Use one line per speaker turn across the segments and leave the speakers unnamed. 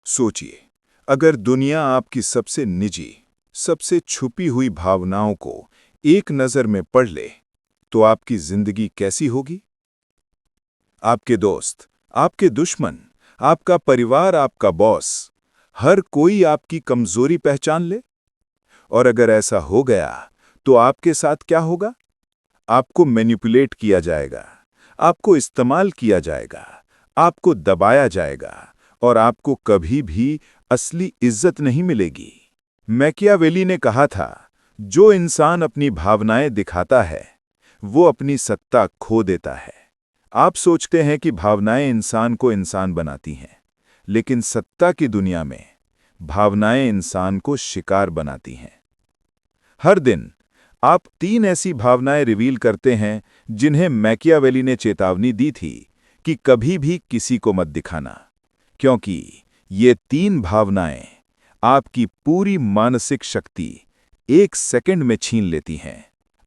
सोचिए, अगर दुनिया आपकी सबसे निजी, सबसे छुपी हुई भावनाओं को एक नज़र में पढ़ ले, तो आपकी जिंदगी कैसी होगी? आपके दोस्त, आपके दुश्मन, आपका परिवार, आपका बॉस, हर कोई आपकी कमजोरी पहचान ले? और अगर ऐसा हो गया, तो आपके साथ क्या होगा? आपको मैनिपुलेट किया जाएगा, आपको इस्तेमाल किया जाएगा, आपको दबाया जाएगा और आपको कभी भी असली इज्जत नहीं मिलेगी। मैकियावेली ने कहा था, जो इंसान अपनी भावनाएं दिखाता है, वो अपनी सत्ता खो देता है। आप सोचते हैं कि भावनाएं इंसान को इंसान बनाती हैं, लेकिन सत्ता की दुनिया में भावनाएं इंसान को शिकार बनाती हैं। हर दिन आप 3 ऐसी भावनाएं रिवील करते हैं जिन्हें मैकियावेली ने चेतावनी दी थी कि कभी भी किसी को मत दिखाना, क्योंकि ये 3 भावनाएं आपकी पूरी मानसिक शक्ति 1 सेकंड में छीन लेती हैं।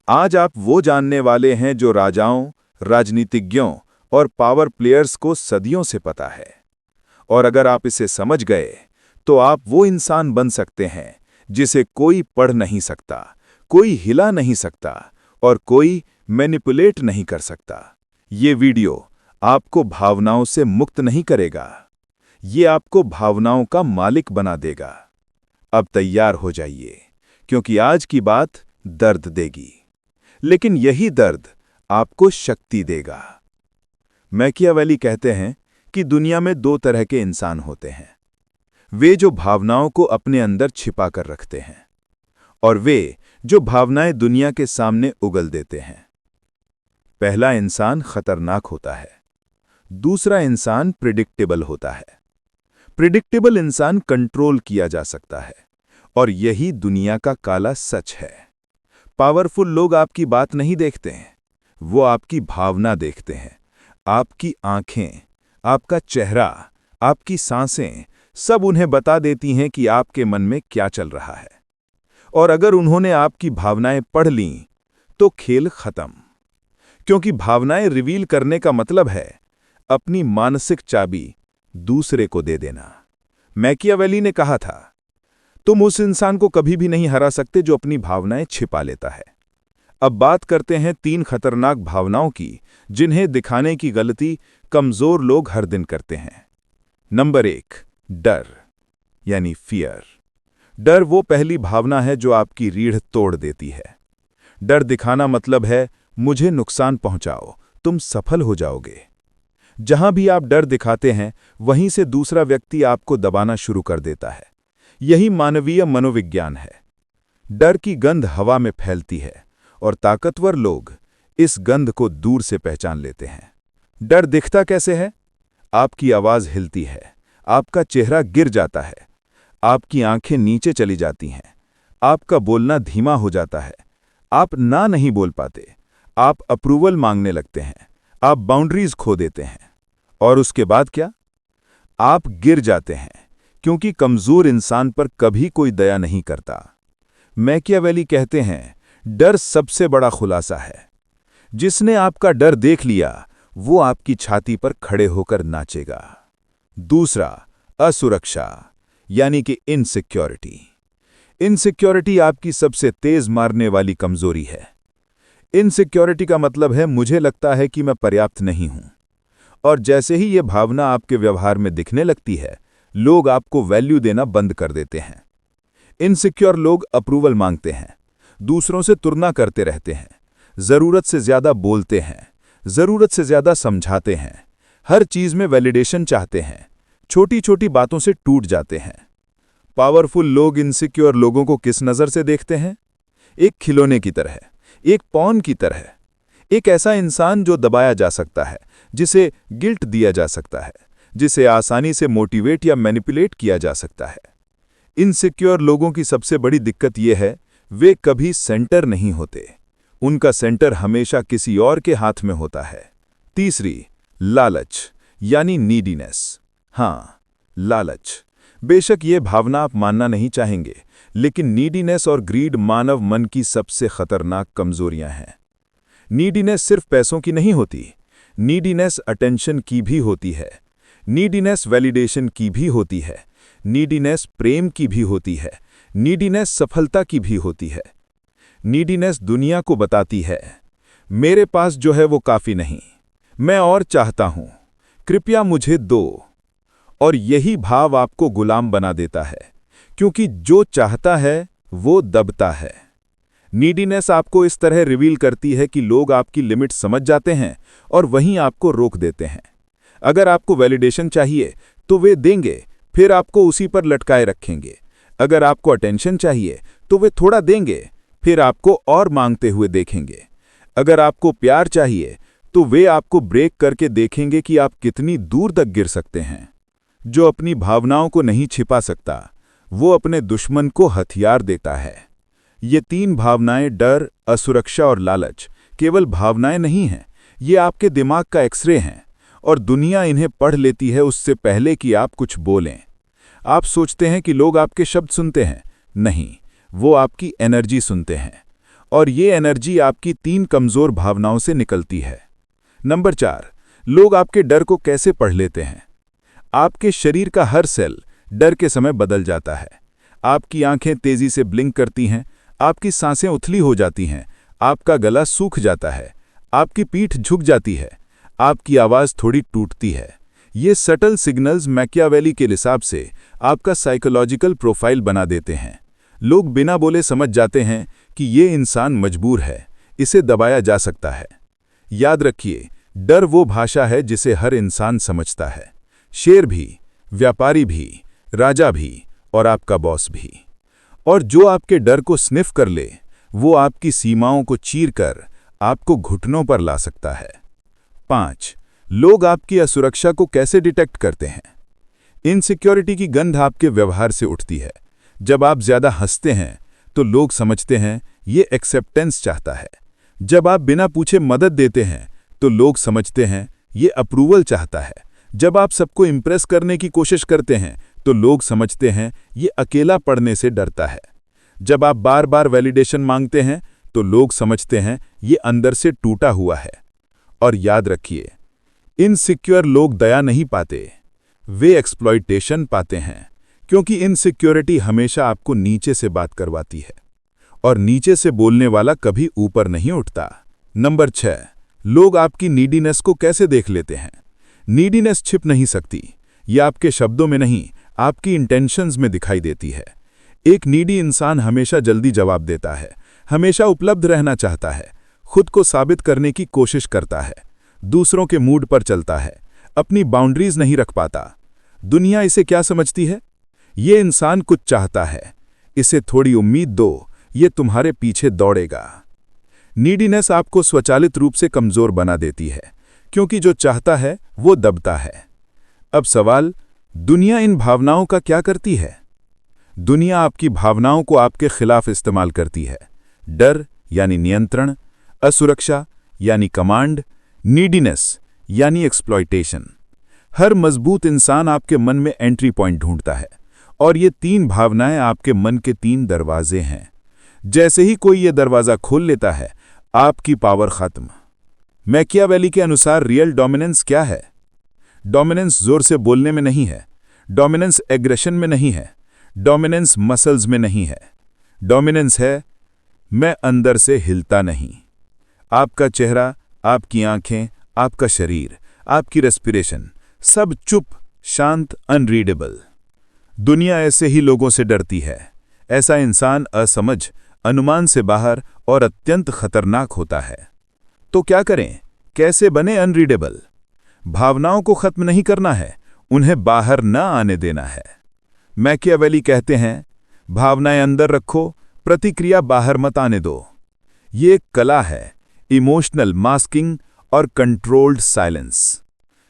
आज आप वो जानने वाले हैं जो राजाओं, राजनीतिज्ञों और पावर प्लेयर्स को सदियों से पता है। और अगर आप इसे समझ गए, तो आप वो इंसान बन सकते हैं जिसे कोई पढ़ नहीं सकता, कोई हिला नहीं सकता और कोई मैनिपुलेट नहीं कर सकता। ये वीडियो आपको भावनाओं से मुक्त नहीं करेगा, ये आपको भावनाओं का मालिक बना देगा। अब तैयार हो जाइए, क्योंकि आज की बात दर्द देगी, लेकिन यही दर्द आपको शक्ति देगा। मैकियावेली कहते हैं कि दुनिया में 2 तरह के इंसान होते हैं, वे जो भावनाओं को अपने अंदर छिपा कर रखते हैं और वे जो भावनाएं दुनिया के सामने उगल देते हैं। पहला इंसान खतरनाक होता है, दूसरा इंसान प्रिडिक्टेबल होता है। प्रिडिक्टेबल इंसान कंट्रोल किया जा सकता है, और यही दुनिया का काला सच है। पावरफुल लोग आपकी बात नहीं देखते हैं, वो आपकी भावना देखते हैं। आपकी आंखें, आपका चेहरा, आपकी सांसें सब उन्हें बता देती हैं कि आपके मन में क्या चल रहा है। और अगर उन्होंने आपकी भावनाएं पढ़ लीं, तो खेल खत्म। क्योंकि भावनाएं रिवील करने का मतलब है अपनी मानसिक चाबी दूसरे को दे देना। मैकियावेली ने कहा था, तुम उस इंसान को कभी भी नहीं हरा सकते जो अपनी भावनाएं छिपा लेता है। अब बात करते हैं 3 खतरनाक भावनाओं की, जिन्हें दिखाने की गलती कमजोर लोग हर दिन करते हैं। नंबर 1, डर यानी फियर। डर वो पहली भावना है जो आपकी रीढ़ तोड़ देती है। डर दिखाना मतलब है, मुझे नुकसान पहुंचाओ, तुम सफल हो जाओगे। जहां भी आप डर दिखाते हैं, वहीं से दूसरा व्यक्ति आपको दबाना शुरू कर देता है। यही मानवीय मनोविज्ञान है। डर की गंध हवा में फैलती है और ताकतवर लोग इस गंध को दूर से पहचान लेते हैं। डर दिखता कैसे है? आपकी आवाज हिलती है, आपका चेहरा गिर जाता है, आपकी आंखें नीचे चली जाती हैं, आपका बोलना धीमा हो जाता है, आप ना नहीं बोल पाते, आप अप्रूवल मांगने लगते हैं, आप बाउंड्रीज खो देते हैं। और उसके बाद क्या? आप गिर जाते हैं, क्योंकि कमजोर इंसान पर कभी कोई दया नहीं करता। मैकियावेली कहते हैं, डर सबसे बड़ा खुलासा है। जिसने आपका डर देख लिया, वो आपकी छाती पर खड़े होकर नाचेगा। दूसरा, असुरक्षा यानी कि इनसिक्योरिटी। इनसिक्योरिटी आपकी सबसे तेज मारने वाली कमजोरी है। इनसिक्योरिटी का मतलब है, मुझे लगता है कि मैं पर्याप्त नहीं हूं। और जैसे ही यह भावना आपके व्यवहार में दिखने लगती है, लोग आपको वैल्यू देना बंद कर देते हैं। इनसिक्योर लोग अप्रूवल मांगते हैं, दूसरों से तुलना करते रहते हैं, जरूरत से ज्यादा बोलते हैं, जरूरत से ज्यादा समझाते हैं, हर चीज में वैलिडेशन चाहते हैं, छोटी छोटी बातों से टूट जाते हैं। पावरफुल लोग इनसिक्योर लोगों को किस नजर से देखते हैं? एक खिलौने की तरह, एक पॉन की तरह, एक ऐसा इंसान जो दबाया जा सकता है, जिसे गिल्ट दिया जा सकता है, जिसे आसानी से मोटिवेट या मैनिपुलेट किया जा सकता है। इनसिक्योर लोगों की सबसे बड़ी दिक्कत यह है, वे कभी सेंटर नहीं होते। उनका सेंटर हमेशा किसी और के हाथ में होता है। तीसरी, लालच यानी नीडीनेस। हाँ, लालच। बेशक ये भावना आप मानना नहीं चाहेंगे, लेकिन नीडीनेस और ग्रीड मानव मन की सबसे खतरनाक कमजोरियां हैं। नीडीनेस सिर्फ पैसों की नहीं होती, नीडीनेस अटेंशन की भी होती है, नीडीनेस वैलिडेशन की भी होती है, नीडीनेस प्रेम की भी होती है, नीडीनेस सफलता की भी होती है। नीडीनेस दुनिया को बताती है, मेरे पास जो है वो काफी नहीं, मैं और चाहता हूं, कृपया मुझे दो। और यही भाव आपको गुलाम बना देता है, क्योंकि जो चाहता है वो दबता है। नीडीनेस आपको इस तरह रिवील करती है कि लोग आपकी लिमिट समझ जाते हैं और वहीं आपको रोक देते हैं। अगर आपको वैलिडेशन चाहिए तो वे देंगे, फिर आपको उसी पर लटकाए रखेंगे। अगर आपको अटेंशन चाहिए तो वे थोड़ा देंगे, फिर आपको और मांगते हुए देखेंगे। अगर आपको प्यार चाहिए तो वे आपको ब्रेक करके देखेंगे कि आप कितनी दूर तक गिर सकते हैं। जो अपनी भावनाओं को नहीं छिपा सकता, वो अपने दुश्मन को हथियार देता है। ये तीन भावनाएं, डर, असुरक्षा और लालच, केवल भावनाएं नहीं हैं, ये आपके दिमाग का एक्सरे हैं और दुनिया इन्हें पढ़ लेती है उससे पहले कि आप कुछ बोलें। आप सोचते हैं कि लोग आपके शब्द सुनते हैं, नहीं, वो आपकी एनर्जी सुनते हैं। और ये एनर्जी आपकी तीन कमजोर भावनाओं से निकलती है। नंबर 4, लोग आपके डर को कैसे पढ़ लेते हैं। आपके शरीर का हर सेल डर के समय बदल जाता है। आपकी आंखें तेजी से ब्लिंक करती हैं, आपकी सांसें उथली हो जाती हैं, आपका गला सूख जाता है, आपकी पीठ झुक जाती है, आपकी आवाज थोड़ी टूटती है। ये सटल सिग्नल्स मैकियावेली के हिसाब से आपका साइकोलॉजिकल प्रोफाइल बना देते हैं। लोग बिना बोले समझ जाते हैं कि ये इंसान मजबूर है, इसे दबाया जा सकता है। याद रखिए, डर वो भाषा है जिसे हर इंसान समझता है। शेर भी, व्यापारी भी, राजा भी और आपका बॉस भी। और जो आपके डर को स्निफ कर ले, वो आपकी सीमाओं को चीरकर आपको घुटनों पर ला सकता है। 5, लोग आपकी असुरक्षा को कैसे डिटेक्ट करते हैं। इनसिक्योरिटी की गंध आपके व्यवहार से उठती है। जब आप ज्यादा हंसते हैं तो लोग समझते हैं ये एक्सेप्टेंस चाहता है। जब आप बिना पूछे मदद देते हैं तो लोग समझते हैं ये अप्रूवल चाहता है। जब आप सबको इंप्रेस करने की कोशिश करते हैं तो लोग समझते हैं ये अकेला पड़ने से डरता है। जब आप बार बार वैलिडेशन मांगते हैं तो लोग समझते हैं ये अंदर से टूटा हुआ है। और याद रखिए, इनसिक्योर लोग दया नहीं पाते, वे एक्सप्लॉइटेशन पाते हैं, क्योंकि इनसिक्योरिटी हमेशा आपको नीचे से बात करवाती है और नीचे से बोलने वाला कभी ऊपर नहीं उठता। नंबर 6, लोग आपकी नीडीनेस को कैसे देख लेते हैं। नीडीनेस छिप नहीं सकती, ये आपके शब्दों में नहीं, आपकी इंटेंशंस में दिखाई देती है। एक नीडी इंसान हमेशा जल्दी जवाब देता है, हमेशा उपलब्ध रहना चाहता है, खुद को साबित करने की कोशिश करता है, दूसरों के मूड पर चलता है, अपनी बाउंड्रीज नहीं रख पाता। दुनिया इसे क्या समझती है? ये इंसान कुछ चाहता है, इसे थोड़ी उम्मीद दो, ये तुम्हारे पीछे दौड़ेगा। नीडीनेस आपको स्वचालित रूप से कमजोर बना देती है, क्योंकि जो चाहता है वो दबता है। अब सवाल, दुनिया इन भावनाओं का क्या करती है? दुनिया आपकी भावनाओं को आपके खिलाफ इस्तेमाल करती है। डर यानी नियंत्रण, असुरक्षा यानी कमांड, नीडीनेस यानी एक्सप्लॉइटेशन। हर मजबूत इंसान आपके मन में एंट्री पॉइंट ढूंढता है और ये तीन भावनाएं आपके मन के 3 दरवाजे हैं। जैसे ही कोई ये दरवाजा खोल लेता है, आपकी पावर खत्म। मैकियावेली के अनुसार रियल डोमिनेंस क्या है? डोमिनेंस जोर से बोलने में नहीं है, डोमिनेंस एग्रेशन में नहीं है, डोमिनेंस मसल्स में नहीं है। डोमिनेंस है, मैं अंदर से हिलता नहीं। आपका चेहरा, आपकी आंखें, आपका शरीर, आपकी रेस्पिरेशन, सब चुप, शांत, अनरीडेबल। दुनिया ऐसे ही लोगों से डरती है। ऐसा इंसान असमझ, अनुमान से बाहर और अत्यंत खतरनाक होता है। तो क्या करें? कैसे बने अनरीडेबल? भावनाओं को खत्म नहीं करना है, उन्हें बाहर न आने देना है। मैकियावेली कहते हैं, भावनाएं अंदर रखो, प्रतिक्रिया बाहर मत आने दो। ये एक कला है, इमोशनल मास्किंग और कंट्रोल्ड साइलेंस।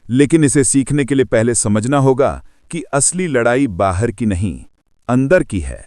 लेकिन इसे सीखने के लिए पहले समझना होगा कि असली लड़ाई बाहर की नहीं, अंदर की है।